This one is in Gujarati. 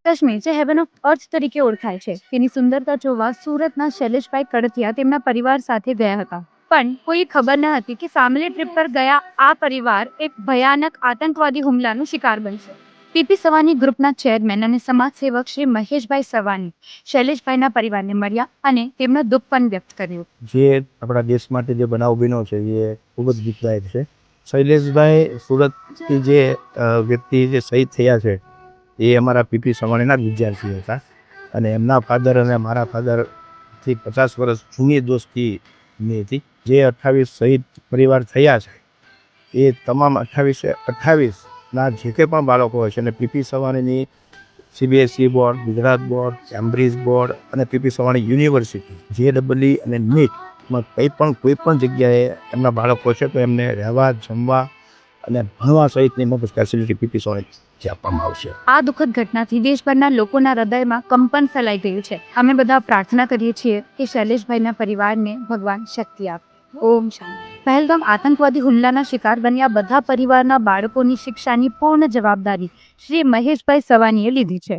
કાશ્મીર જે હેવન ઓફ અર્થ તરીકે ઓળખાય છે તેની સુંદરતા જોવા સુરતના શૈલેષભાઈ કડથિયા તેમના પરિવાર સાથે ગયા હતા. પણ કોઈ ખબર ન હતી કે ફેમિલી ટ્રીપ પર ગયા આ પરિવાર એક ભયાનક આતંકવાદી હુમલાનો શિકાર બનશે. પીપી સવાની ગ્રુપના ચેરમેન અને સમાજસેવક શ્રી મહેશભાઈ સવાની શૈલેષભાઈના પરિવારને મળ્યા અને તેમનો દુઃખ પણ વ્યક્ત કર્યું. જે આપણા દેશ માટે જે બનાવ બન્યો છે એ ખૂબ જ દુઃખદાયક છે. શૈલેષભાઈ સુરતથી જે વ્યક્તિ જે શહીદ થયા છે એ અમારા પીપી સવાણીના જ વિદ્યાર્થી હતા અને એમના ફાધર અને મારા ફાધરથી 50 વર્ષ જૂની દોસ્તીની હતી. જે 28 શહીદ પરિવાર થયા છે એ તમામ 28ના જે કંઈ પણ બાળકો હોય છે અને પીપી સવાણીની CBSE board, Gujarat board, Cambridge board અને પીપી સવાણી યુનિવર્સિટી JEE અને નીટમાં કોઈ પણ જગ્યાએ એમના બાળકો છે તો એમને રહેવા, જમવા અને ભણવા સહિતની મફત ફેસિલિટી પીપી સવાણીથી આપવામાં આવશે. આ દુઃખદ ઘટનાથી દેશભરના લોકોના હૃદયમાં કંપન ફેલાઈ ગયું છે. અમે બધા પ્રાર્થના કરીએ છીએ કે શૈલેષભાઈના પરિવારને ભગવાન શક્તિ આપે. ઓમ શાંતિ. પહેલગામ આતંકવાદી હુમલાના શિકાર બન્યા બધા પરિવારના બાળકોની શિક્ષાની પૂર્ણ જવાબદારી શ્રી મહેશભાઈ સવાનીએ લીધી છે.